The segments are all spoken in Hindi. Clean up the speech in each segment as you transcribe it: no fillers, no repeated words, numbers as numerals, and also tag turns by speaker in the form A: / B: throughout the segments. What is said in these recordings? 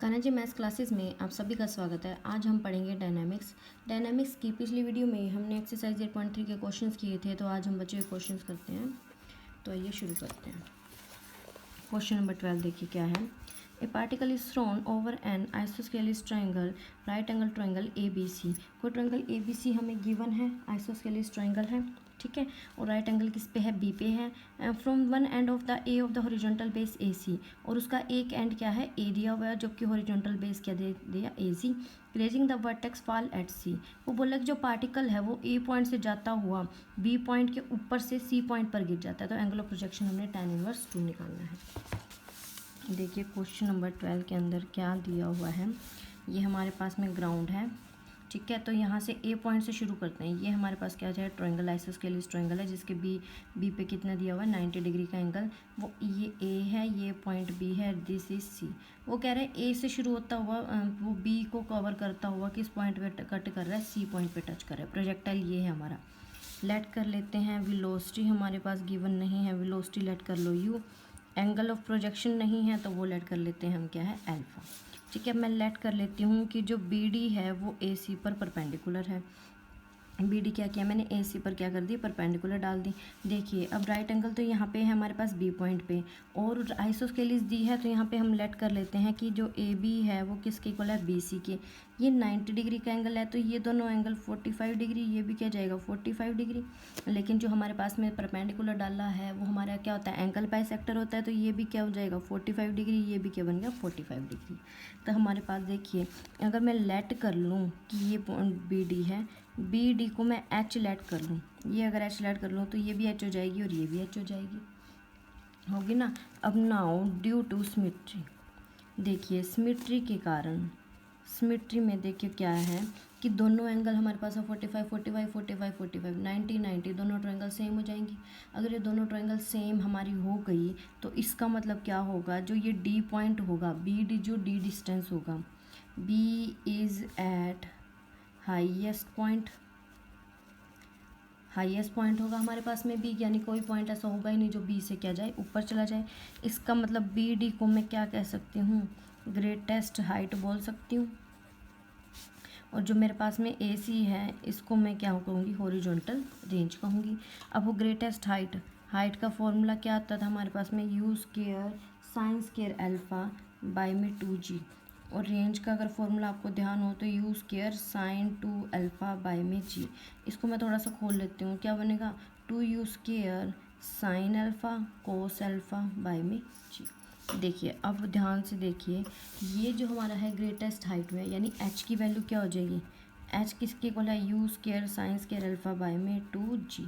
A: कान्हा जी मैथ्स क्लासेस में आप सभी का स्वागत है। आज हम पढ़ेंगे डायनामिक्स की पिछली वीडियो में हमने एक्सरसाइज 8.3 के क्वेश्चंस किए थे, तो आज हम बच्चे के क्वेश्चंस करते हैं। तो आइए शुरू करते हैं। क्वेश्चन नंबर 12 देखिए क्या है। A particle is thrown over an isosceles triangle right angle triangle A B C. कोई ट्राइंगल ए बी सी हमें गिवन है, आइसोस्केलिस ट्राइंगल है, ठीक है, और राइट एंगल किस पे है, बी पे है। From one end of the A of the horizontal base A C, और उसका एक एंड क्या है, ए दिया हुआ है, जबकि हॉरिजॉन्टल बेस क्या दे दिया, A C. Placing the vertex fall at C, वो बोला कि जो पार्टिकल है वो ए पॉइंट से जाता हुआ बी पॉइंट के ऊपर से सी पॉइंट पर गिर जाता है। तो एंगल ऑफ प्रोजेक्शन हमने tan इनवर्स 2 निकालना है। देखिए क्वेश्चन नंबर 12 के अंदर क्या दिया हुआ है। ये हमारे पास में ग्राउंड है, ठीक है, तो यहाँ से ए पॉइंट से शुरू करते हैं। ये हमारे पास क्या है, ट्रायंगल, आइसोस्केलिस ट्रायंगल है, जिसके बी पे कितना दिया हुआ है, 90 डिग्री का एंगल। वो ये ए है, ये पॉइंट बी है, दिस इज सी। वो कह रहे हैं ए से शुरू होता हुआ वो बी को कवर करता हुआ किस पॉइंट पे कट कर रहा है, सी पॉइंट पे टच कर रहा है। प्रोजेक्टाइल ये है हमारा। लेट कर लेते हैं वेलोसिटी, हमारे पास गिवन नहीं है, वेलोसिटी लेट कर लो यू। एंगल ऑफ प्रोजेक्शन नहीं है, तो वो लेट कर लेते हैं हम क्या है, अल्फा। ठीक है, मैं लेट कर लेती हूँ कि जो बी डी है वो ए सी पर परपेंडिकुलर है। बी डी क्या किया मैंने, ए सी पर क्या कर दी, परपेंडिकुलर डाल दी। देखिए अब राइट एंगल तो यहाँ पे है हमारे पास बी पॉइंट पे, और आइसोस्केलिस दी है, तो यहाँ पे हम लेट कर लेते हैं कि जो ए बी है वो किसके इक्वल है, बी सी के। ये 90 डिग्री का एंगल है, तो ये दोनों एंगल 45 डिग्री, ये भी क्या जाएगा 45 डिग्री। लेकिन जो हमारे पास में परपेंडिकुलर डाला है वो हमारा क्या होता है, एंगल बाइसेक्टर होता है, तो ये भी क्या हो जाएगा 45 डिग्री, ये भी क्या बन गया 45 डिग्री। तो हमारे पास देखिए अगर मैं लेट कर लूँ कि ये पॉइंट बी डी है, बी डी को मैं एच लेट कर लूँ, ये अगर एच लेट कर लूँ तो ये भी एच हो जाएगी और ये भी एच हो जाएगी, होगी ना। अब नाउ ड्यू टू सिमेट्री, देखिए सिमेट्री के कारण, सिमेट्री में देखिए क्या है कि दोनों एंगल हमारे पास है 45 45 45 45 90 90, दोनों ट्रायंगल सेम हो जाएंगी। अगर ये दोनों ट्रायंगल सेम हमारी हो गई तो इसका मतलब क्या होगा, जो ये डी पॉइंट होगा, बी डी जो डी डिस्टेंस होगा, B is at highest point होगा हमारे पास में बी, यानी कोई पॉइंट ऐसा होगा ही नहीं जो बी से क्या जाए, ऊपर चला जाए। इसका मतलब बी डी को मैं क्या कह सकती हूँ, ग्रेटेस्ट हाइट बोल सकती हूँ। और जो मेरे पास में ए सी है इसको मैं क्या कहूँगी, हॉरिजॉन्टल रेंज कहूँगी। अब वो ग्रेटेस्ट हाइट का फॉर्मूला क्या आता था हमारे पास में, you square sine square alpha bye में 2g। और रेंज का अगर फॉर्मूला आपको ध्यान हो तो you square sign 2 alpha bye में g। इसको मैं थोड़ा सा खोल लेती हूँ, क्या बनेगा, 2u square sine alpha cos alpha bye में g। देखिए अब ध्यान से देखिए, ये जो हमारा है ग्रेटेस्ट हाइट में, यानी h की वैल्यू क्या हो जाएगी, h किसके इक्वल है, you square sine square alpha bye में 2g।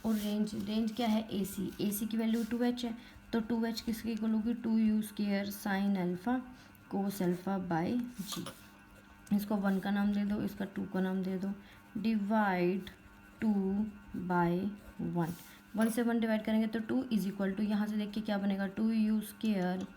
A: और रेंज क्या है, ए सी की वैल्यू 2h है, तो 2h किसके इक्वल होगी, 2u square sine alpha cos alpha bye g। इसको 1 का नाम दे दो, इसका 2 का नाम दे दो, डिवाइड 2 बाय 1 से 1 डिवाइड करेंगे तो 2 इज इक्वल टू, यहाँ से देखिए क्या बनेगा, 2u square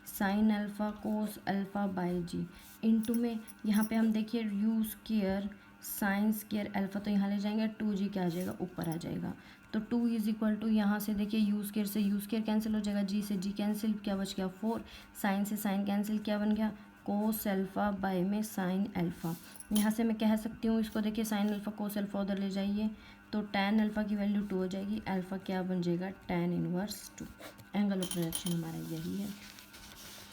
A: sine alpha cos alpha by g. Into में यहाँ पे हम देखिए u square sine square alpha, तो यहाँ ले जाएंगे 2g क्या आ जाएगा, ऊपर आ जाएगा। तो 2 इज इक्वल टू, यहाँ से देखिए यू स्क्वायर से यू स्क्वायर कैंसिल हो जाएगा, जी से जी कैंसिल, क्या बच गया 4, साइन से साइन कैंसिल, क्या बन गया कोस अल्फ़ा बाय में साइन अल्फ़ा। यहाँ से मैं कह सकती हूँ इसको, देखिए साइन अल्फ़ा कोस अल्फ़ा उधर ले जाइए तो tan अल्फ़ा की वैल्यू 2 हो जाएगी, अल्फ़ा क्या बन जाएगा tan inverse 2। Angle of projection हमारा यही है।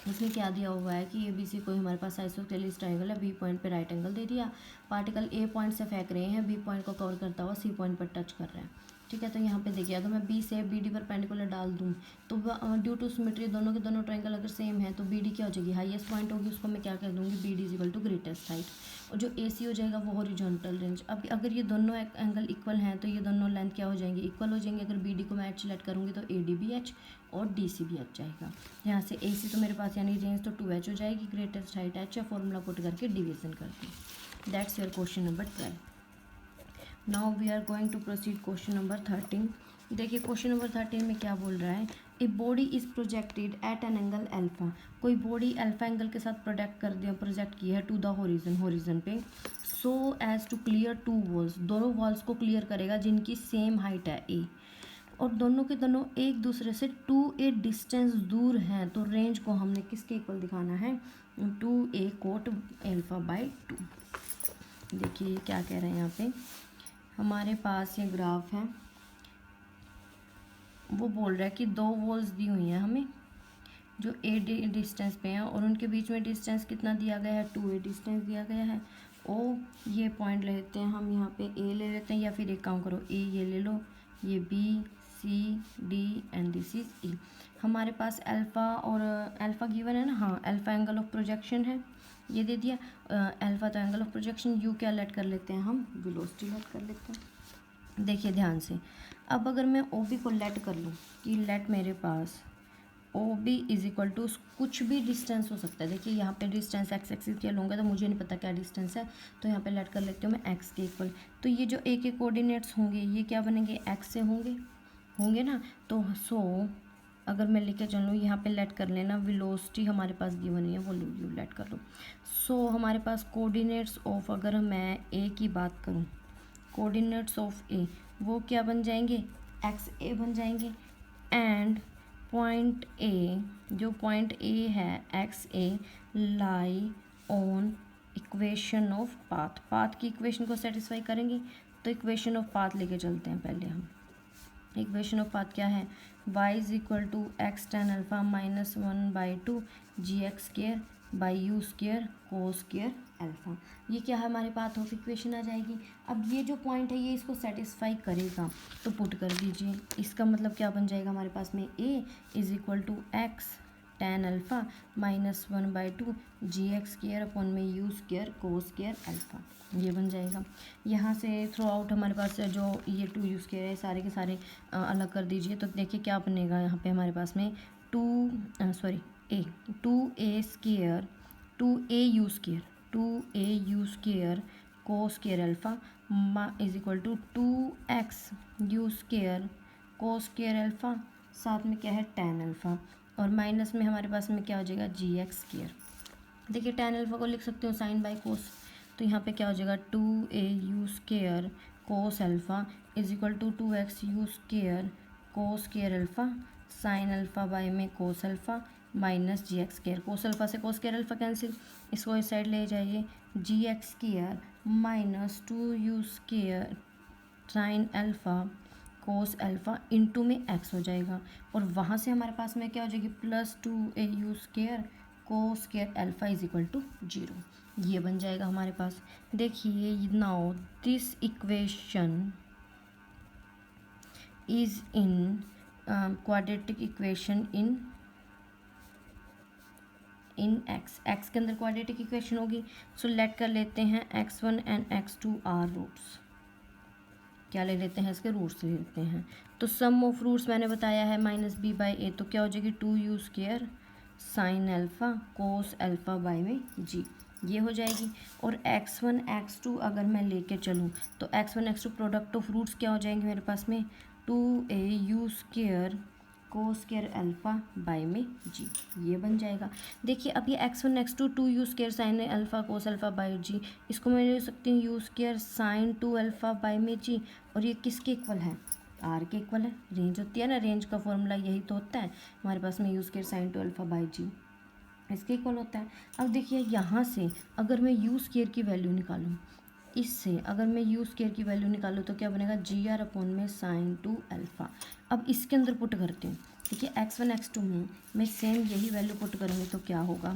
A: इसमें क्या दिया हुआ है कि ए बी सी कोई हमारे पास आइसोस्केलिस ट्रायंगल है, बी पॉइंट पे राइट एंगल दे दिया, पार्टिकल ए पॉइंट से फेंक रहे हैं, बी पॉइंट को कवर करता हुआ सी पॉइंट पर टच कर रहे हैं, ठीक है। तो यहाँ पे देखिए अगर मैं बी से बी डी परपेंडिकुलर डाल दूँ तो ड्यू टू सिमेट्री दोनों के दोनों ट्रायंगल अगर सेम है तो बी डी क्या हो जाएगी, हाईएस्ट पॉइंट होगी, उसको मैं क्या कह दूँगी, B D is equal to greatest height. और जो ए सी हो जाएगा वो हॉरिजॉन्टल रेंज। अब अगर ये दोनों एंगल इक्वल हैं तो ये दोनों लेंथ क्या हो जाएंगे, इक्वल हो जाएंगे। अगर बी डी को मैं एच लेट करूँगी तो ए डी भी एच और डी सी भी एच जाएगा। यहाँ से ए सी तो मेरे पास यानी रेंज तो 2h हो जाएगी, ग्रेटेस्ट हाइट h है, फॉर्मूला पुट करके डिवीजन कर दी। That's your question number 12। Now we are going to proceed question number 13। देखिए क्वेश्चन नंबर 13 में क्या बोल रहा है, a body is projected at an angle alpha. कोई बॉडी अल्फा एंगल के साथ प्रोजेक्ट की है टू द होरिजन पे, so as to clear 2 walls, दोनों वॉल्स को क्लियर करेगा जिनकी सेम हाइट है ए। और दोनों के दोनों एक दूसरे से 2a डिस्टेंस दूर हैं, तो रेंज को हमने किसके इक्वल दिखाना है, 2a कोट अल्फा बाई 2। देखिए क्या कह रहे हैं यहाँ पे, हमारे पास ये ग्राफ है, वो बोल रहा है कि दो वॉल्स दी हुई हैं हमें जो a डिस्टेंस पे हैं, और उनके बीच में डिस्टेंस कितना दिया गया है, 2a डिस्टेंस दिया गया है। ओ ये पॉइंट ले लेते हैं हम, यहाँ पे a ले लेते हैं, या फिर एक काम करो, a ये ले लो, ये b c d and this is e। हमारे पास अल्फ़ा और अल्फ़ा गिवन है ना, हाँ अल्फ़ा एंगल ऑफ प्रोजेक्शन है, ये दे दिया अल्फ़ा तो एंगल ऑफ प्रोजेक्शन, u क्या लेट कर लेते हैं हम, वेलोसिटी लेट कर लेते हैं। देखिए ध्यान से, अब अगर मैं ओ बी को लेट कर लूँ कि लेट मेरे पास O B is equal to कुछ भी डिस्टेंस हो सकता है। देखिए यहाँ पे डिस्टेंस एक्स एक्सिस के लूँगा तो मुझे नहीं पता क्या डिस्टेंस है, तो यहाँ पे लेट कर लेती हूँ मैं एक्स के इक्वल। तो ये जो ए के कोऑर्डिनेट्स होंगे ये क्या बनेंगे, एक्स से होंगे ना। तो सो अगर मैं लेके चलूँ यहाँ पे लेट कर लेना, वेलोसिटी हमारे पास गिवन है वो यू लेट कर लो। सो हमारे पास कोऑर्डिनेट्स ऑफ, अगर मैं ए की बात करूँ, कोऑर्डिनेट्स ऑफ ए वो क्या बन जाएंगे, एक्स ए बन जाएंगे। एंड पॉइंट ए, जो पॉइंट ए है x A, lie on equation of path, path की इक्वेशन को सेटिस्फाई करेंगे। तो इक्वेशन ऑफ पाथ लेके चलते हैं पहले हम। इक्वेशन ऑफ पाथ क्या है, y is equal to x tan alpha minus 1/2 ji x square by u square को स्केयर अल्फ़ा। ये क्या है, हमारे पाथ ऑफ इक्वेशन आ जाएगी। अब ये जो पॉइंट है ये इसको सेटिस्फाई करेगा, तो पुट कर दीजिए। इसका मतलब क्या बन जाएगा हमारे पास में, a is equal to x tan alpha minus 1/2 ji x square upon में यू स्केयर को स्केयर अल्फ़ा, ये बन जाएगा। यहाँ से थ्रू आउट हमारे पास जो ये 2u स्केयर है सारे के सारे अलग कर दीजिए। तो देखिए क्या बनेगा यहाँ पे हमारे पास में 2a square 2au square 2au square को square alpha is equal to 2xu square को स्केयर अल्फ़ा, साथ में क्या है टेन अल्फ़ा, और माइनस में हमारे पास में क्या हो जाएगा जी एक्स स्केयर। देखिए टेन अल्फ़ा को लिख सकते हो साइन बाई कोस, तो यहाँ पे क्या हो जाएगा 2au square cos alpha is equal to 2xu square cos square alpha sine alpha by में cos alpha minus g x square. Cos alpha से कोस स्केयर अल्फ़ा कैंसिल, इसको इस साइड ले जाइए, G x square minus 2u square sine alpha cos alpha into में एक्स हो जाएगा, और वहाँ से हमारे पास में क्या हो जाएगी प्लस 2au स्केयर को square alpha is equal to 0, ये बन जाएगा हमारे पास। देखिए now this equation is in quadratic equation in x के अंदर क्वाड्रेटिक इक्वेशन होगी। सो लेट कर लेते हैं x1 and x2 are roots, क्या ले लेते हैं इसके रूट्स ले लेते हैं। तो सम ऑफ रूट्स मैंने बताया है माइनस बी बाई ए, तो क्या हो जाएगी 2u square sine alpha cos alpha by में जी, ये हो जाएगी। और x1 x2 अगर मैं लेके चलूँ तो x1 x2 product of roots क्या हो जाएंगे मेरे पास में 2au स्केयर को स्केयर अल्फ़ा बाई में जी, ये बन जाएगा। देखिए अब ये x1 x2 2u square sine alpha cos alpha by G, इसको मैं ले सकती हूँ u square sine 2 alpha by में जी, और ये किसके इक्वल है, आर के इक्वल है। रेंज होती है ना, रेंज का फॉर्मूला यही तो होता है हमारे पास में, you square sine 2 alpha by G इसके इक्वल होता है। अब देखिए यहाँ से अगर मैं यू स्केयर की वैल्यू निकालूँ, इससे अगर मैं यू स्केयर की वैल्यू निकालूँ तो क्या बनेगा जी आर अपॉन में साइन 2 अल्फ़ा। अब इसके अंदर पुट करती हूँ, देखिए x1 x2 में मैं सेम यही वैल्यू पुट करूँगी तो क्या होगा,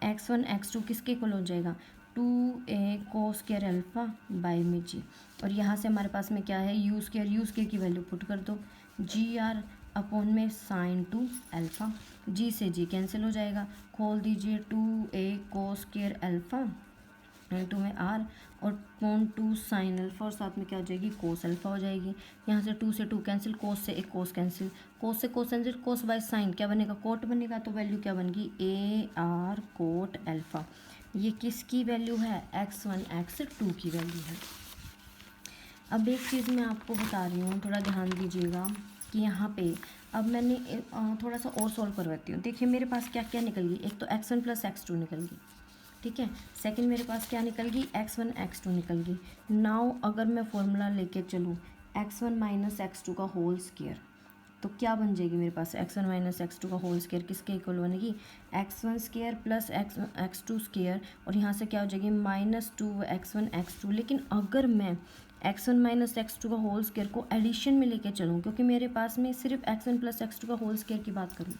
A: x1 x2 किसके इक्वल हो जाएगा 2a को स्केयर अल्फ़ा बाई में जी, और यहाँ से हमारे पास में क्या है यू स्केयर की वैल्यू पुट कर दो, जी आर अपॉन में साइन 2 अल्फ़ा, जी से जी कैंसिल हो जाएगा, खोल दीजिए 2a को स्केयर अल्फ़ा इंटू में आर और पॉन 2 साइन अल्फ़ा, और साथ में क्या हो जाएगी कोस अल्फ़ा हो जाएगी। यहाँ से 2 से 2 कैंसिल, कोस से एक कोस कैंसिल, कोस से cos cancel, cos by sine क्या बनेगा कोट बनेगा, तो वैल्यू क्या बनेगी ए आर कोट अल्फ़ा। ये किसकी वैल्यू है x1 x2 की वैल्यू है। अब एक चीज़ मैं आपको बता रही हूँ, थोड़ा ध्यान दीजिएगा कि यहाँ पे अब मैंने थोड़ा सा और सॉल्व करवाती हूँ। देखिए मेरे पास क्या क्या निकल गई, एक तो x1 प्लस x2 निकल गई, ठीक है। सेकंड मेरे पास क्या निकल गई x1 x2 निकल गई। नाउ अगर मैं फॉर्मूला लेके चलूँ x1 माइनस x2 का होल स्क्वायर, तो क्या बन जाएगी मेरे पास x1 माइनस x2 का होल स्क्वायर किसके इक्वल बनेगी, x1 square plus x2 square, और यहाँ से क्या हो जाएगी -2 x1 लेकिन अगर मैं x1 माइनस x2 का होल स्क्वायर को एडिशन में लेके चलूँ, क्योंकि मेरे पास में सिर्फ x1 प्लस x2 का होल स्क्वायर की बात करूँ,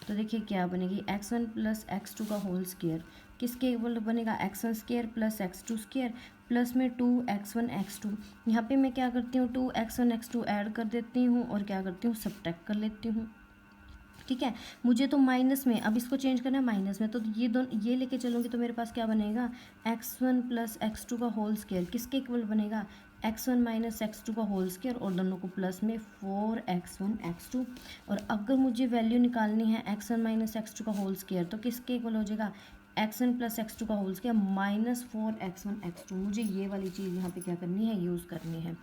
A: तो देखिए क्या बनेगी x1 प्लस x2 का होल स्क्वायर किसके इक्वल बनेगा, x1 square plus x2 square plus में 2x1 यहाँ पे मैं क्या करती हूँ 2x1 ऐड कर देती हूँ और क्या करती हूँ सब्ट्रैक्ट कर लेती हूँ। ठीक है, मुझे तो माइनस में, अब इसको चेंज करना है माइनस में, तो ये दोनों ये लेके चलूँगी तो मेरे पास क्या बनेगा x1 प्लस x2 का होल स्क्वायर किसके इक्वल बनेगा, x1 माइनस x2 का होल स्क्वायर, और दोनों को प्लस में 4x1 और अगर मुझे वैल्यू निकालनी है x1 माइनस x2 का होल स्क्वायर तो किसके इक्वल हो जाएगा, x1 प्लस x2 का होल स्क्वायर -4x1 मुझे ये वाली चीज़ यहाँ पे क्या करनी है, यूज़ करनी है,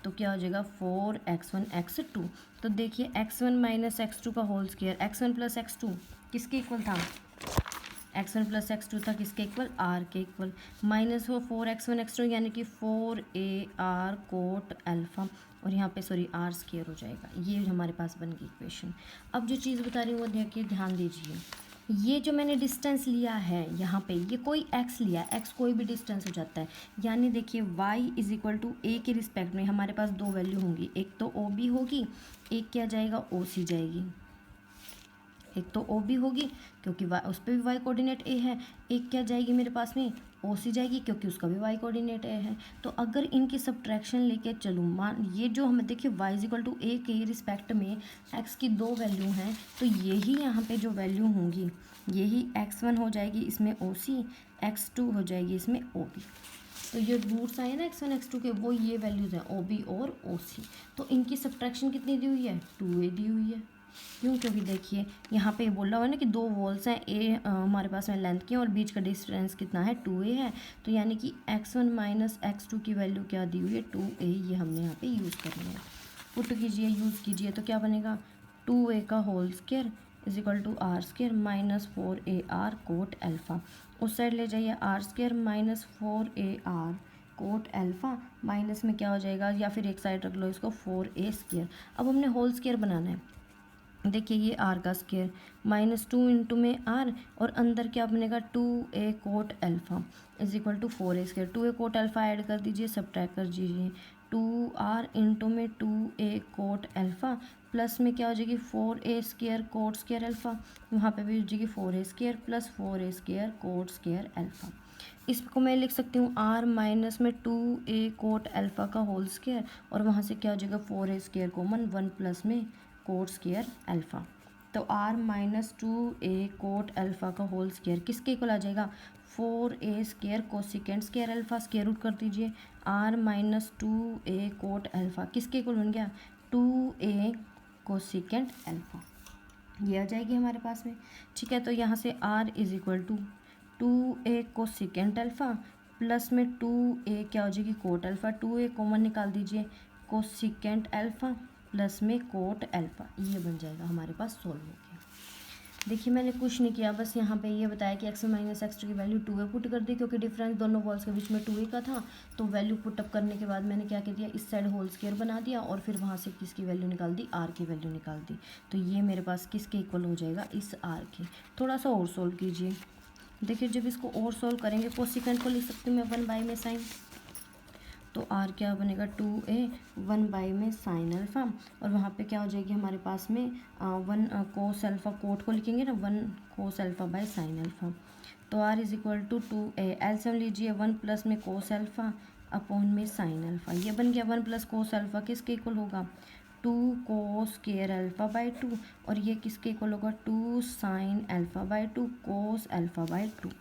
A: तो क्या हो जाएगा 4x1 तो देखिए x1 माइनस x2 का whole square x1 plus x2 किसके इक्वल था, x1 प्लस x2 था किसके इक्वल, r के इक्वल, माइनस वो 4x1 यानी कि 4ar कोट अल्फ़ा, और यहाँ पे सॉरी r स्क्वायर हो जाएगा, ये हमारे पास बन गई इक्वेशन। अब जो चीज़ बता रही हूँ वो देखिए ध्यान दीजिए, ये जो मैंने डिस्टेंस लिया है यहाँ पे, ये कोई x लिया, x कोई भी डिस्टेंस हो जाता है, यानी देखिए y is equal to a के रिस्पेक्ट में हमारे पास दो वैल्यू होंगी, एक तो OB होगी, एक क्या जाएगा OC जाएगी, एक तो OB होगी क्योंकि उस पर भी y कोऑर्डिनेट a है, एक क्या जाएगी मेरे पास में OC जाएगी क्योंकि उसका भी y कोऑर्डिनेट a है। तो अगर इनकी सब्ट्रैक्शन लेके चलूँ, मान ये जो हमें देखिए y is equal to a के रिस्पेक्ट में x की दो वैल्यू हैं, तो यही यहाँ पे जो वैल्यू होंगी यही x1 हो जाएगी इसमें OC, x2 हो जाएगी इसमें OB। तो ये रूट्स आए ना x1 x2 के, वो ये वैल्यूज़ हैं OB और OC। तो इनकी सब्ट्रैक्शन कितनी दी हुई है, 2a दी हुई है। क्यों, क्योंकि देखिए यहाँ पे बोला हुआ है ना कि दो वॉल्स हैं a हमारे पास में लेंथ की और बीच का डिस्टेंस कितना है 2a है, तो यानी कि x1 माइनस x2 की वैल्यू क्या दी हुई है 2a, ये हमने यहाँ पे यूज़ करनी है। पुट कीजिए, यूज़ कीजिए, तो क्या बनेगा 2a का whole square is equal to r square minus 4ar cot alpha, उस साइड ले जाइए r square minus 4ar cot alpha, minus में क्या हो जाएगा, या फिर एक साइड रख लो इसको 4a स्क्वायर। अब हमने होल स्क्वायर बनाना है, देखिए ये r का स्क्वायर -2 इंटू में r और अंदर क्या बनेगा 2a cot alpha is equal to 4a square, 2a cot alpha add कर दीजिए, सब्ट्रैक्ट कर दीजिए, 2r इंटू में 2a कोट अल्फ़ा प्लस में क्या हो जाएगी 4a square cot square alpha, वहाँ पे भी हो जाएगी 4a square plus 4a square cot square alpha. इसको मैं लिख सकती हूँ r माइनस में 2a कोट अल्फ़ा का होल स्क्वायर, और वहाँ से क्या हो जाएगा 4a स्क्वायर कॉमन 1 प्लस में कोट स्क्वायर अल्फ़ा, तो r minus 2a cot alpha का होल स्क्वायर किसके इक्वल आ जाएगा 4a square cosecant square alpha, square root कर दीजिए, r minus 2a cot alpha किसके इक्वल बन गया 2a कोसिकेंट अल्फ़ा, ये आ जाएगी हमारे पास में। ठीक है, तो यहाँ से r is equal to 2a cosecant alpha plus में 2a क्या हो जाएगी कोट अल्फ़ा, 2a कॉमन निकाल दीजिए, कोसिकेंट अल्फ़ा प्लस में कोट अल्फ़ा, ये बन जाएगा हमारे पास सोल्व हो गया। देखिए मैंने कुछ नहीं किया, बस यहाँ पे ये बताया कि x1 माइनस x2 की वैल्यू 2a पुट कर दी, क्योंकि डिफरेंस दोनों वॉल्स के बीच में 2a का था, तो वैल्यू पुट अप करने के बाद मैंने क्या कर दिया, इस साइड होल स्क्वायर बना दिया और फिर वहाँ से किसकी वैल्यू निकाल दी, r की वैल्यू निकाल दी, तो ये मेरे पास किसके इक्वल हो जाएगा, इस r के। थोड़ा सा और सोल्व कीजिए, देखिए जब इसको और सोल्व करेंगे कोसिकेंट को लिख सकती हूँ मैं 1 बाई में साइन, तो r क्या बनेगा 2a 1 बाई में साइन अल्फ़ा, और वहाँ पे क्या हो जाएगी हमारे पास में 1 कोस अल्फ़ा, कोट को लिखेंगे ना 1 cos alpha by sine alpha, तो r is equal to 2a, LCM लीजिए 1 प्लस में कोस अल्फ़ा अपॉन में साइन अल्फ़ा, ये बन गया 1 प्लस कोस अल्फ़ा किसके इक्वल होगा 2 कोस स्क्वायर अल्फ़ा बाई 2, और ये किसके इक्वल होगा 2 sign alpha by 2 cos alpha by 2,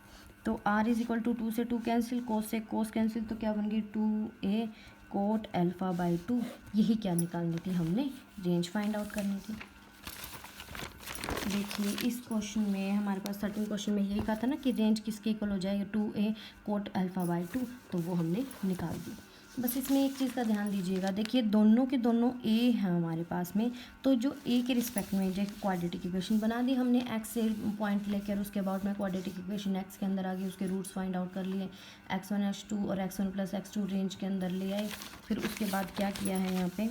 A: तो r इज इक्वल टू 2 से 2 कैंसिल, कोस से कोस कैंसिल, तो क्या बन गई 2a कोट अल्फ़ा बाई 2, यही क्या निकालनी थी हमने, रेंज फाइंड आउट करनी थी। देखिए इस क्वेश्चन में हमारे पास 13 क्वेश्चन में यही कहा था ना कि रेंज किसके इक्वल हो जाएगा 2a कोट अल्फ़ा बाई 2, तो वो हमने निकाल दी। बस इसमें एक चीज़ का ध्यान दीजिएगा, देखिए दोनों के दोनों ए हैं हमारे पास में, तो जो ए के रिस्पेक्ट में जो क्वाड्रेटिक इक्वेशन बना दी हमने एक्स से पॉइंट लेकर, उसके बाद में क्वाड्रेटिक इक्वेशन एक्स के अंदर आ गई, उसके रूट्स फाइंड आउट कर लिए, x1 x2 और x1 प्लस x2 रेंज के अंदर ले आए। फिर उसके बाद क्या किया है यहाँ पे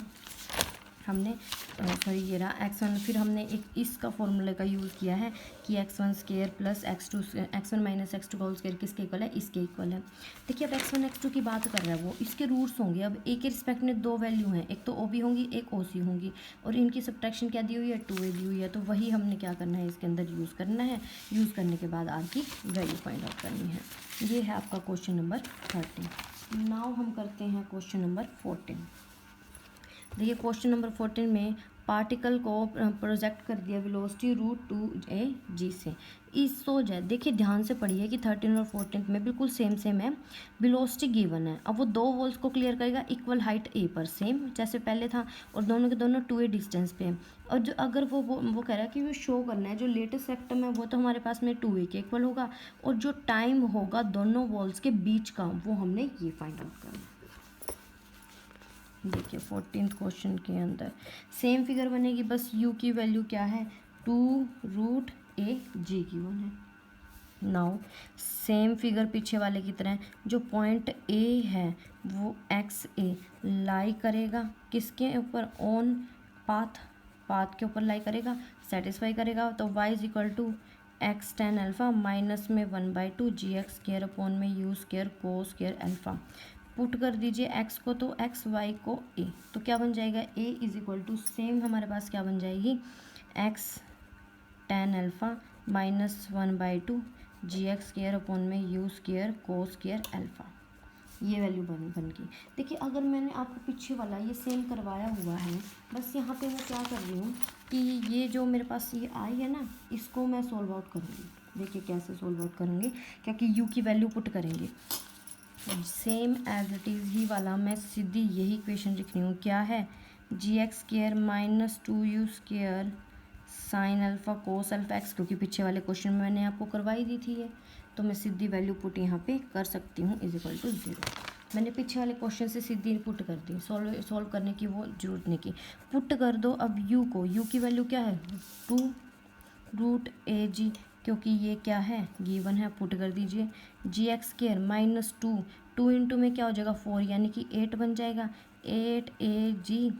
A: हमने, सॉरी ये रहा x1, फिर हमने एक इसका फॉर्मूले का यूज़ किया है कि x1 स्केयर प्लस x1 माइनस x2 का होल स्केयर किसके इक्वल है, इसके इक्वल है। देखिए अब x1 x2 की बात कर रहा है वो, इसके रूट्स होंगे, अब ए के रिस्पेक्ट में दो वैल्यू हैं, एक तो ओ बी होंगी एक ओ सी होंगी, और इनकी सब्ट्रैक्शन क्या दी हुई है, 2a दी हुई है, तो वही हमने क्या करना है इसके अंदर यूज़ करना है। यूज़ करने के बाद आर की वैल्यू फाइंड आउट करनी है। ये है आपका क्वेश्चन नंबर 13। नाउ हम करते हैं क्वेश्चन नंबर 14। देखिए क्वेश्चन नंबर 14 में पार्टिकल को प्रोजेक्ट कर दिया वेलोसिटी √2a_g से। इस सो जाए, देखिए ध्यान से पढ़िए कि 13 और 14 में बिल्कुल सेम है, वेलोसिटी गिवन है। अब वो दो वॉल्स को क्लियर करेगा इक्वल हाइट a पर, सेम जैसे पहले था, और दोनों के दोनों 2a डिस्टेंस पे है। और जो अगर वो कह रहा है कि वो शो करना है जो लेटेस्ट सेक्टम है वो तो हमारे पास में 2a के इक्वल होगा, और जो टाइम होगा दोनों वॉल्स के बीच का वो हमने ये फाइंड आउट करना है। देखिए 14th क्वेश्चन के अंदर सेम फिगर बनेगी, बस u की वैल्यू क्या है, 2√a_g की वन है। नाउ सेम फिगर पीछे वाले की तरह, जो पॉइंट a है वो xa लाई करेगा किसके ऊपर, ऑन पाथ के ऊपर लाई करेगा, सेटिस्फाई करेगा, तो y is equal to x tan alpha minus में 1/2 gx स्केयर अपॉन में u स्केयर को स्केयर अल्फ़ा। पुट कर दीजिए x को तो x, y को a, तो क्या बन जाएगा a is equal to same हमारे पास क्या बन जाएगी, x tan alpha minus 1/2 gx square upon में u स्केयर को स्केयर अल्फ़ा। ये वैल्यू बन गई। देखिए अगर मैंने आपको पीछे वाला ये सेम करवाया हुआ है, बस यहाँ पे मैं क्या कर रही हूँ कि ये जो मेरे पास ये आई है ना, इसको मैं सोल्व आउट करूँगी। देखिए कैसे सोल्व आउट करूँगी, क्योंकि u की वैल्यू पुट करेंगे, सेम एज इट इज़ ही वाला मैं सीधी यही इक्वेशन लिख रही हूँ। क्या है, gx square minus 2u square sine alpha cos alpha x, क्योंकि पीछे वाले क्वेश्चन में मैंने आपको करवाई दी थी ये, तो मैं सीधी वैल्यू पुट यहाँ पे कर सकती हूँ इज इक्वल टू 0। मैंने पीछे वाले क्वेश्चन से सीधी पुट कर दी, सॉल्व करने की वो जरूरत नहीं की, पुट कर दो। अब u की वैल्यू क्या है, 2√a_g, क्योंकि ये क्या है गिवन है, पुट कर दीजिए। gx स्केयर माइनस 2 इंटू में क्या हो जाएगा 4, यानी कि 8 बन जाएगा, 8a_g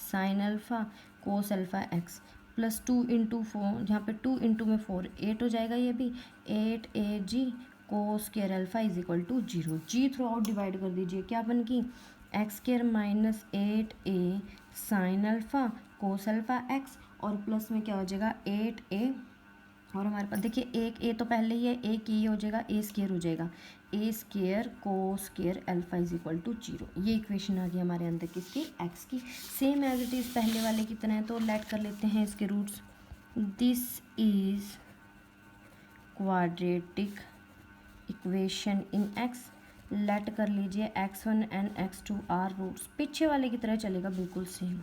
A: sign alpha cos alpha x plus 2 into 4, जहाँ पे 2 इंटू में 4 8 हो जाएगा, ये भी 8a_g cos square alpha is equal to 0। G throughout divide कर दीजिए, क्या बन गई x square minus 8a sine alpha cos alpha x, और प्लस में क्या हो जाएगा 8a, और हमारे पास देखिए एक ए तो पहले ही है, एक ये हो जाएगा ए स्केयर हो जाएगा, ए स्केयर को square alpha is equal to 0। ये इक्वेशन आ गई हमारे अंदर किसकी, एक्स की, सेम एज इट इज़ पहले वाले की तरह है। तो लेट कर लेते हैं इसके roots, this is quadratic equation in x, let कर लीजिए x1 and x2 are roots, पीछे वाले की तरह चलेगा बिल्कुल सेम।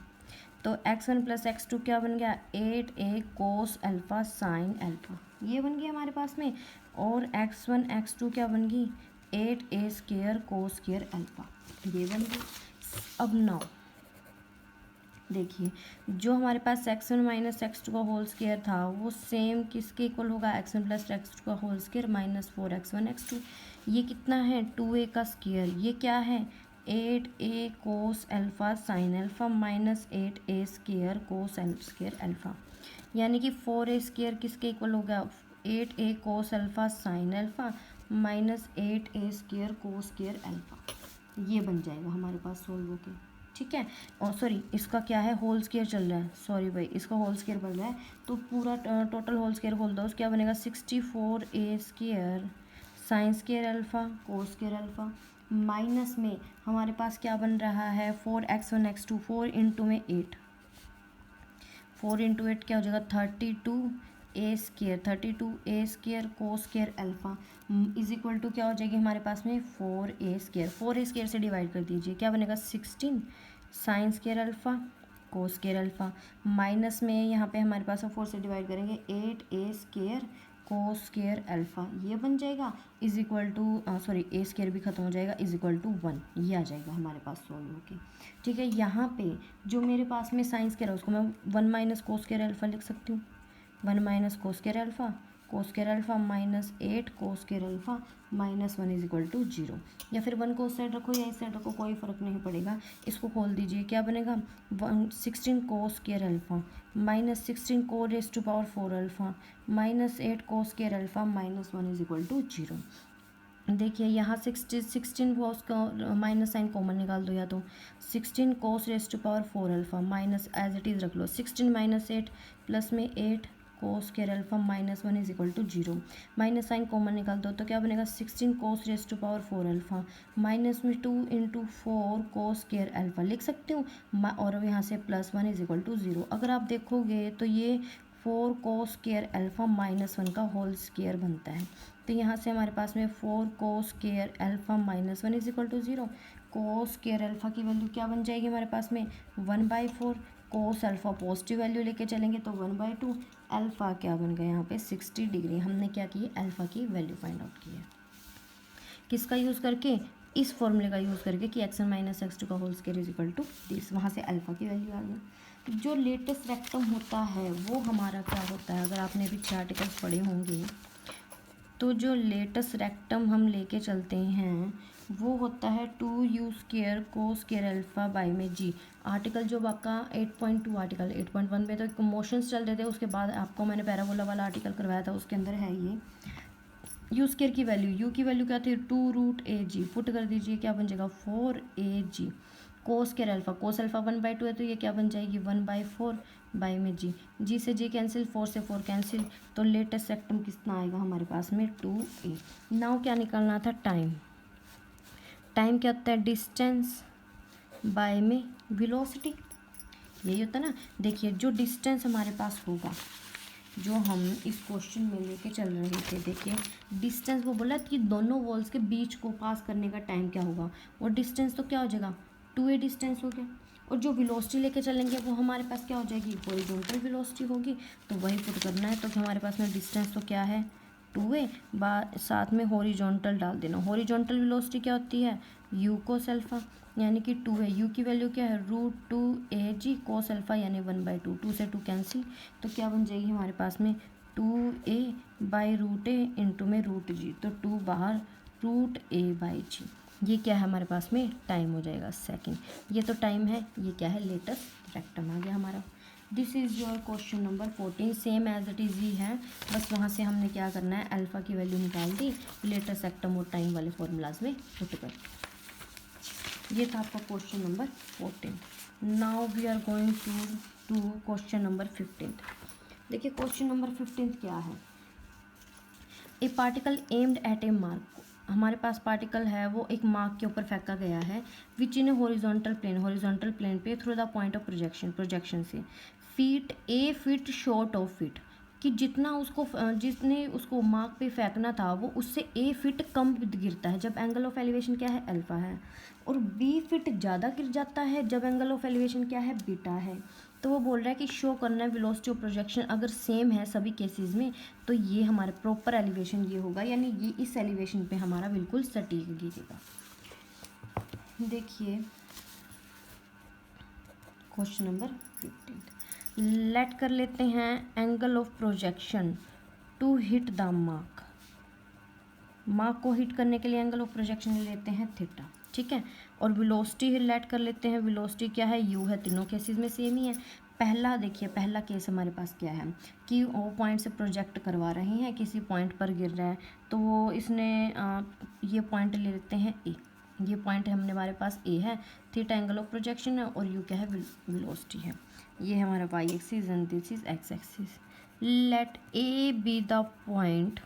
A: तो x1 प्लस x2 क्या बन गया, 8a cos alpha sine alpha, ये बन गया हमारे पास में, और x1 x2 क्या बन गई 8a square cos square alpha, ये बन गई। अब नाउ देखिए जो हमारे पास x1 माइनस x2 का होल स्केयर था वो सेम किसके इक्वल होगा, x1 प्लस x2 का whole square minus 4x1 x2, ये कितना है 2a का स्केयर, ये क्या है 8a cos alpha sine alpha minus 8a square cos square alpha, यानी कि 4a स्केयर किसके इक्वल होगा 8a cos alpha sine alpha minus 8a square cos square alpha, ये बन जाएगा हमारे पास सोल्व होके, ठीक है। और सॉरी इसका क्या है होल स्केयर चल रहा है, सॉरी भाई इसका होल स्केयर बन रहा है, तो पूरा टोटल होल स्केयर खोल दो, क्या बनेगा 64a square sine square alpha कोस स्केयर अल्फ़ा, माइनस में हमारे पास क्या बन रहा है 4x1 x2, 4 इंटू में 8, 4 इंटू 8 क्या हो जाएगा 32a square cos square alpha is equal to क्या हो जाएगी हमारे पास में 4a स्केयर से डिवाइड कर दीजिए, क्या बनेगा 16 साइन स्केयर अल्फ़ा कोस स्केयर अल्फ़ा, माइनस में यहाँ पे हमारे पास 4 से डिवाइड करेंगे 8a स्केयर कोस स्क्वायर अल्फ़ा ये बन जाएगा is equal to sorry a square भी खत्म हो जाएगा इज इक्वल टू 1 ये आ जाएगा हमारे पास सॉल्व होके। ठीक है, यहाँ पे जो मेरे पास में साइन स्क्वायर है उसको मैं 1 माइनस कोस स्क्वायर अल्फ़ा लिख सकती हूँ। 1 minus cos square alpha minus 8 cos square alpha minus 1 is equal to 0, या फिर 1 को उस साइड रखो या इस साइड रखो कोई फ़र्क नहीं पड़ेगा। इसको खोल दीजिए, क्या बनेगा 16 कोस स्क्वायर अल्फ़ा माइनस 16 को raise to power 4 alpha minus 8 cos square alpha minus 1 is equal to 0। देखिए यहाँ 16 कोस का माइनस साइन कॉमन निकाल दो, या तो 16 cos raise to power 4 alpha minus as it is रख लो 16 माइनस 8 प्लस में 8 cos square alpha minus 1 is equal to 0। Minus sine common निकाल दो तो क्या बनेगा 16 cos raise to power 4 alpha minus में 2 इंटू 4 कोस स्क्वायर अल्फ़ा लिख सकती हूँ, और यहाँ से प्लस 1 इज इक्वल टू 0। अगर आप देखोगे तो ये 4 कोस स्क्वायर अल्फ़ा माइनस 1 का होल स्क्वायर बनता है। तो यहाँ से हमारे पास में 4 cos square alpha minus 1 is equal to 0। Cos square alpha की वैल्यू क्या बन जाएगी हमारे पास में 1/4। कोस अल्फ़ा पॉजिटिव वैल्यू लेके चलेंगे तो 1/2। अल्फ़ा क्या बन गया यहाँ पे 60 डिग्री। हमने क्या की अल्फ़ा की वैल्यू फाइंड आउट की है किसका यूज़ करके, इस फॉर्मूले का यूज़ करके कि x1 माइनस x2 का whole square is equal to this. वहाँ से अल्फ़ा की वैल्यू आ गई। जो लेटेस्ट रेक्टम होता है वो हमारा क्या होता है, अगर आपने अभी 6 आर्टिकल्स पढ़े होंगे तो जो लेटेस्ट रेक्टम हम लेके चलते हैं वो होता है 2u square cos square alpha by में g। आर्टिकल जो आपका 8.2 आर्टिकल 8.1 में तो मोशंस चल रहे थे, उसके बाद आपको मैंने पैराबोला वाला आर्टिकल करवाया था, उसके अंदर है ये यू स्क्वायर की वैल्यू। यू की वैल्यू क्या थी 2√AG, पुट कर दीजिए क्या बन जाएगा 4AG। कोस स्क्वायर अल्फ़ा कोस अल्फ़ा 1/2 है तो ये क्या बन जाएगी 1/4 बाई में जी से जी कैंसिल 4 से 4 कैंसिल, तो लेटेस्ट रेक्टम कितना आएगा हमारे पास में 2a। नाउ क्या निकालना था टाइम क्या होता है डिस्टेंस बाय में वेलोसिटी, यही होता है ना। देखिए जो डिस्टेंस हमारे पास होगा जो हम इस क्वेश्चन में लेके चल रहे थे, देखिए डिस्टेंस वो बोला कि दोनों वॉल्स के बीच को पास करने का टाइम क्या होगा, और डिस्टेंस तो क्या हो जाएगा 2a डिस्टेंस हो गया। और जो वेलोसिटी लेके चलेंगे वो हमारे पास क्या हो जाएगी हॉरिजॉन्टल वेलोसिटी होगी, तो वही पुट करना है। तो हमारे पास में डिस्टेंस तो क्या है 2a, साथ में हॉरिजॉन्टल डाल देना। हॉरिजॉन्टल वेलोसिटी क्या होती है u कोस अल्फ़ा, यानी कि 2 है। u की वैल्यू क्या है √2AG कोस अल्फ़ा यानी 1/2, 2 से 2 कैंसिल, तो क्या बन जाएगी हमारे पास में 2a/√a इंटू में √g, तो 2 बाहर √a/g। ये क्या है हमारे पास में टाइम हो जाएगा सेकंड। ये तो टाइम है, ये क्या है लेटेस्ट रेक्टम आ गया हमारा। This is your question number 14, same as it is ही है, बस वहाँ से हमने क्या करना है अल्फ़ा की वैल्यू निकाल दी, लेटेस्ट रेक्टम और टाइम वाले फॉर्मूलाज में पुट कर। ये था आपका question number 14। Now we are going to question number 15। देखिए क्वेश्चन नंबर 15 क्या है, a particle aimed at a mark. हमारे पास पार्टिकल है वो एक मार्क के ऊपर फेंका गया है, विच इन हॉरिजॉन्टल प्लेन पे through the point of projection से फीट शॉर्ट ऑफ इट, कि जितने उसको मार्क पे फेंकना था वो उससे a फीट कम गिरता है जब एंगल ऑफ एलिवेशन क्या है अल्फ़ा है, और b फीट ज़्यादा गिर जाता है जब एंगल ऑफ एलिवेशन क्या है बीटा है। तो वो बोल रहा है कि शो करना है वेलोसिटी ऑफ प्रोजेक्शन अगर सेम है सभी केसेस में, तो ये हमारा प्रॉपर एलिवेशन ये होगा, यानी ये इस एलिवेशन पे हमारा बिल्कुल सटीक गिरेगा। देखिए क्वेश्चन नंबर 15, लेट कर लेते हैं angle of projection to hit the mark को हिट करने के लिए एंगल ऑफ प्रोजेक्शन लेते हैं थीटा, ठीक है। और वेलोसिटी लेट कर लेते हैं, वेलोसिटी क्या है u है, तीनों केसेस में सेम ही है। पहला देखिए पहला केस हमारे पास क्या है कि वो पॉइंट से प्रोजेक्ट करवा रहे हैं, किसी पॉइंट पर गिर रहा है, तो वो इसने ये पॉइंट ले लेते हैं ए, ये पॉइंट हमारे पास ए है, थीटा एंगल ऑफ प्रोजेक्शन है, और यू क्या है वेलोसिटी है। ये हमारा y axis and this is x axis. Let A be the point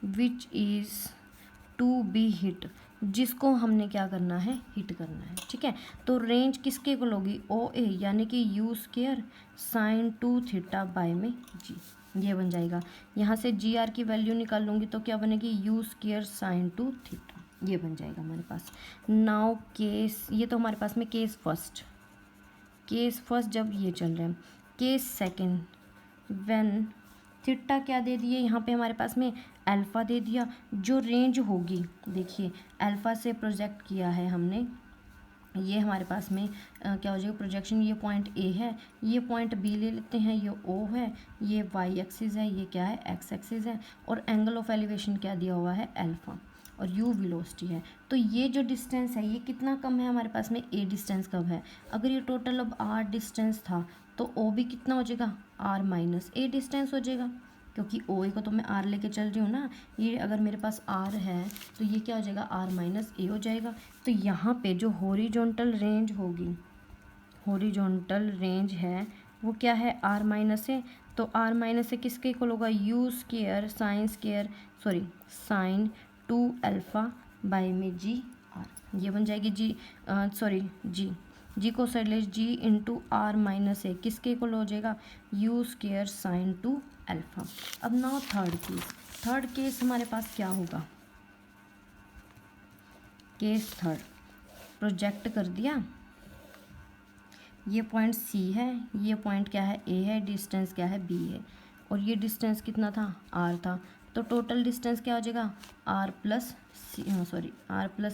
A: which is to be hit, जिसको हमने क्या करना है हिट करना है, ठीक है। तो रेंज किसके को होगी ओ ए, यानी कि you square sign 2 theta by में जी, ये बन जाएगा। यहाँ से जी आर की वैल्यू निकाल लूँगी तो क्या बनेगी यू स्क्वायर साइन 2 थीटा, ये बन जाएगा हमारे पास। नाउ केस, ये तो हमारे पास में केस फर्स्ट जब ये चल रहा है। केस सेकेंड, व्हेन थीटा क्या दे दिए यहाँ पे हमारे पास में, अल्फ़ा दे दिया। जो रेंज होगी, देखिए अल्फ़ा से प्रोजेक्ट किया है हमने, ये हमारे पास में क्या हो जाएगा प्रोजेक्शन, ये पॉइंट ए है, ये पॉइंट बी ले लेते हैं, ये ओ है, ये वाई एक्सिस है, ये क्या है एक्स एक्सिस है, और एंगल ऑफ एलिवेशन क्या दिया हुआ है अल्फ़ा, और यू वेलोसिटी है। तो ये जो डिस्टेंस है ये कितना कम है हमारे पास में, ए डिस्टेंस कम है। अगर ये टोटल अब आर डिस्टेंस था तो ओ भी कितना हो जाएगा, आर माइनस ए डिस्टेंस हो जाएगा, क्योंकि ओ ए को तो मैं आर लेके चल रही हूँ ना। ये अगर मेरे पास आर है तो ये क्या हो जाएगा, आर माइनस ए हो जाएगा। तो यहाँ पे जो हॉरिजॉन्टल रेंज होगी, हॉरिजॉन्टल रेंज है वो क्या है, आर माइनस है। तो आर माइनस से किसके इक्वल होगा, you square sine 2 alpha by में जी आर, ये बन जाएगी जी को साइड ले, जी इंटू आर माइनस ए किसके इक्वल हो जाएगा, यू स्केयर साइन 2 अल्फ़ा। अब नाउ थर्ड केस हमारे पास क्या होगा, केस थर्ड प्रोजेक्ट कर दिया, ये पॉइंट सी है, ये पॉइंट क्या है ए है, डिस्टेंस क्या है बी है, और ये डिस्टेंस कितना था आर था। तो टोटल डिस्टेंस क्या हो जाएगा, आर प्लस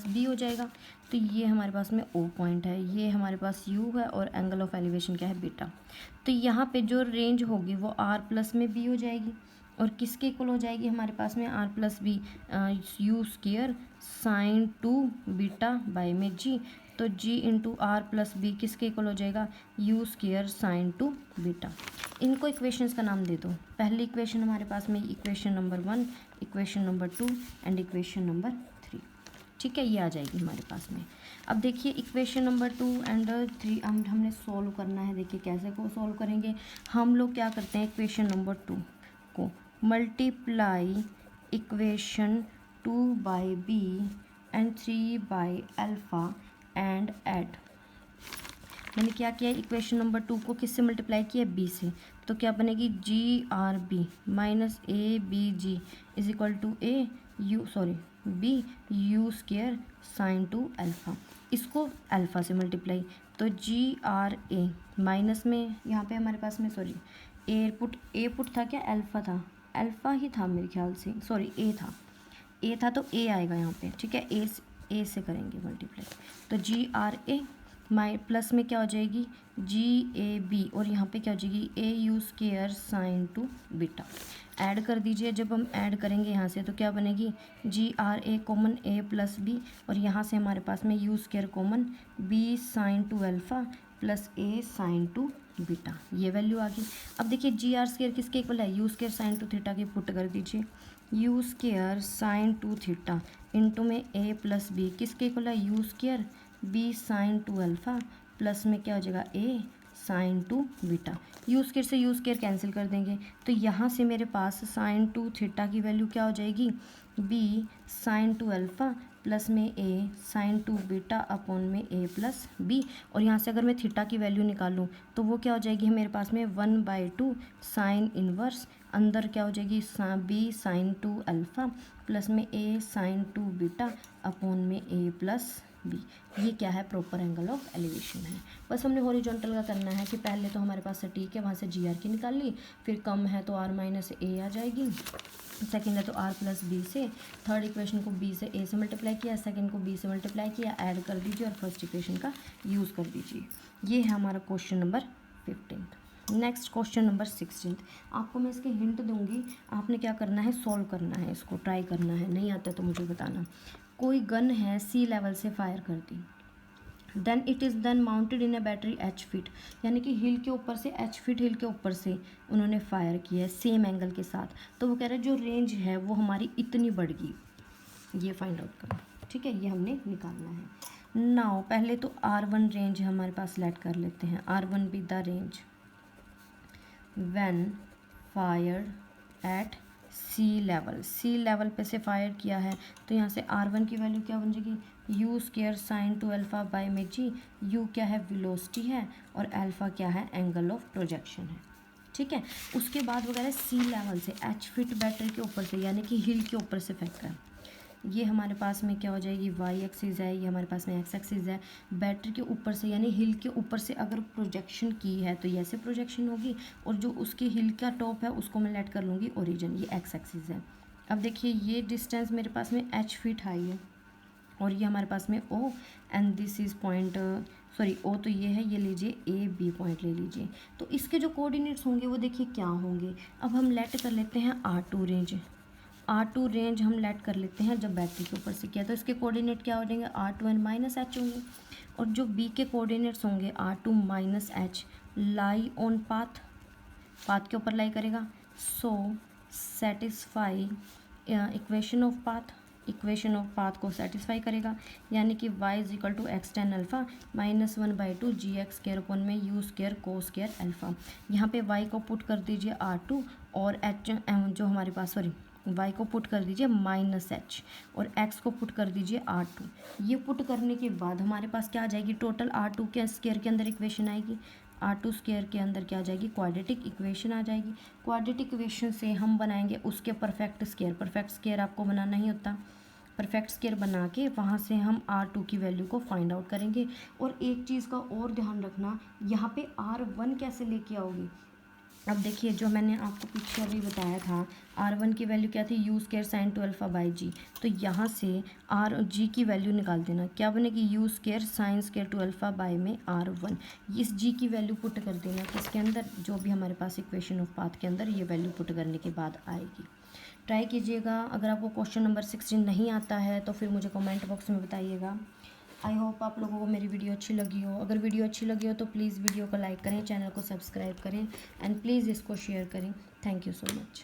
A: बी हो जाएगा। तो ये हमारे पास में ओ पॉइंट है, ये हमारे पास यू है, और एंगल ऑफ एलिवेशन क्या है बीटा। तो यहाँ पे जो रेंज होगी वो आर प्लस में बी हो जाएगी, और किसके इक्वल हो जाएगी हमारे पास में r plus b, you square sine 2 beta by में जी। तो g into r plus B किसके इक्वल हो जाएगा, यू स्केयर साइन 2 बीटा। इनको इक्वेशंस का नाम दे दो। पहली इक्वेशन हमारे पास में equation number 1, equation number 2 and equation number 3। ठीक है, ये आ जाएगी हमारे पास में। अब देखिए इक्वेशन नंबर 2 एंड 3 हमने सॉल्व करना है। देखिए कैसे को सॉल्व करेंगे, हम लोग क्या करते हैं, इक्वेशन नंबर 2 को multiply equation 2 by b and 3 by alpha and add. मैंने क्या किया, इक्वेशन नंबर 2 को किससे मल्टीप्लाई किया, बी से। तो क्या बनेगी, G R B minus A B G is equal to B you square sine 2 alpha. इसको अल्फ़ा से मल्टीप्लाई, तो जी आर ए माइनस में यहाँ पे हमारे पास में ए पुट था क्या, अल्फ़ा था, अल्फ़ा ही था मेरे ख्याल से, ए था तो ए आएगा यहाँ पे। ठीक है, ए से करेंगे मल्टीप्लाई, तो जी आर ए प्लस में क्या हो जाएगी, जी ए बी, और यहाँ पे क्या हो जाएगी, A U square sine 2 beta. Add कर दीजिए, जब हम ऐड करेंगे यहाँ से तो क्या बनेगी, G R A common A plus B, और यहाँ से हमारे पास में you square common B sine 2 alpha plus A sine 2 beta, ये वैल्यू आ गई। अब देखिए जी आर स्केयर किसके इक्वल है, यू स्केयर साइन 2 थीटा की पुट कर दीजिए, U square sine 2 theta into में ए प्लस बी किसके इक्वल है, U square B sine 2 alpha plus में क्या हो जाएगा, ए साइन 2 बीटा। यू स्केयर से यू स्केयर कैंसिल कर देंगे, तो यहाँ से मेरे पास साइन 2 थीटा की वैल्यू क्या हो जाएगी, बी साइन 2 अल्फ़ा प्लस में ए साइन 2 बीटा अपॉन में ए प्लस बी। और यहाँ से अगर मैं थीटा की वैल्यू निकालूँ तो वो क्या हो जाएगी मेरे पास में 1/2 साइन इनवर्स, अंदर क्या हो जाएगी बी साइन 2 अल्फ़ा प्लस में ए साइन 2 बीटा अपॉन में ए प्लस बी। ये क्या है, प्रॉपर एंगल ऑफ एलिवेशन है। बस हमने हॉरिजॉन्टल का करना है कि पहले तो हमारे पास सटीक है, वहाँ से जी आर की निकाल ली, फिर कम है तो आर माइनस ए आ जाएगी, सेकेंड है तो आर प्लस बी से, थर्ड इक्वेशन को बी से ए से मल्टीप्लाई किया, सेकेंड को बी से मल्टीप्लाई किया, ऐड कर दीजिए और फर्स्ट इक्वेशन का यूज़ कर दीजिए। ये है हमारा question number 15। Next question number 16। आपको मैं इसके हिंट दूंगी, आपने क्या करना है, सॉल्व करना है, इसको ट्राई करना है, नहीं आता तो मुझे बताना। कोई गन है सी लेवल से फायर कर दी, then it is then mounted in a battery H feet, यानी कि हिल के ऊपर से एच फीट हिल के ऊपर से उन्होंने फायर किया है सेम एंगल के साथ। तो वो कह रहे हैं जो रेंज है वो हमारी इतनी बढ़ गई, ये फाइंड आउट करो। ठीक है, ये हमने निकालना है। नाउ पहले तो R1 रेंज हमारे पास सेलेक्ट कर लेते हैं, R1 b the range when fired at sea level पे से फायर किया है। तो यहाँ से R1 की वैल्यू क्या बन जाएगी, you square sine 2 alpha by में जी, यू क्या है वेलोसिटी है और अल्फ़ा क्या है एंगल ऑफ प्रोजेक्शन है। ठीक है, उसके बाद वगैरह सी लेवल से एच फिट बैटरी के ऊपर से यानी कि हिल के ऊपर से फेंका है। ये हमारे पास में क्या हो जाएगी, वाई एक्सिस है, ये हमारे पास में एक्स एक्सिस है। बैटरी के ऊपर से यानी हिल के ऊपर से अगर प्रोजेक्शन की है तो ये ऐसे प्रोजेक्शन होगी, और जो उसकी हिल का टॉप है उसको मैं लेट कर लूँगी ओरिजिन, ये एक्स एक्सिस है। अब देखिए ये डिस्टेंस मेरे पास में h फीट हाई है, और ये हमारे पास में O, and this is point, sorry O तो ये है, ये लीजिए A B पॉइंट ले लीजिए। तो इसके जो कोऑर्डिनेट्स होंगे वो देखिए क्या होंगे। अब हम लेट कर लेते हैं R2 रेंज, R2 रेंज हम लेट कर लेते हैं जब बैटरी के ऊपर से किया, तो इसके कोऑर्डिनेट क्या हो जाएंगे, R2 एंड माइनस H होंगे। और जो B के कोऑर्डिनेट्स होंगे R2 minus H lie on path, path के ऊपर लाई करेगा। So satisfy equation of path, equation of path को सेटिस्फाई करेगा, यानी कि y is equal to x tan alpha minus 1/2 ji x square upon में यू स्केयर को स्केयर अल्फ़ा। यहाँ पे y को पुट कर दीजिए R2, और h जो हमारे पास, सॉरी y को पुट कर दीजिए माइनस h, और x को पुट कर दीजिए R2। ये पुट करने के बाद हमारे पास क्या आ जाएगी, टोटल R2 के स्केयर के अंदर इक्वेशन आएगी, R2 स्केयर के अंदर क्या आ जाएगी, क्वाड्रेटिक इक्वेशन आ जाएगी। क्वाड्रेटिक इक्वेशन से हम बनाएंगे उसके परफेक्ट स्केयर, परफेक्ट स्केयर आपको बनाना ही होता, परफेक्ट स्केयर बना के वहाँ से हम R2 की वैल्यू को फाइंड आउट करेंगे। और एक चीज़ का और ध्यान रखना, यहाँ पे R1 कैसे लेके आओगे। अब देखिए जो मैंने आपको पीछे अभी बताया था, R1 की वैल्यू क्या थी, U square sine two alpha by G. तो यहाँ से जी की वैल्यू निकाल देना, क्या बनेगी, u square sine square two alpha by में R1। इस जी की वैल्यू पुट कर देना किसके अंदर, जो भी हमारे पास इक्वेशन ऑफ पाथ के अंदर ये वैल्यू पुट करने के बाद आएगी। ट्राई कीजिएगा। अगर आपको क्वेश्चन नंबर 16 नहीं आता है तो फिर मुझे कमेंट बॉक्स में बताइएगा। आई होप आप लोगों को मेरी वीडियो अच्छी लगी हो। अगर वीडियो अच्छी लगी हो तो प्लीज़ वीडियो को लाइक करें, चैनल को सब्सक्राइब करें, एंड प्लीज़ इसको शेयर करें। Thank you so much.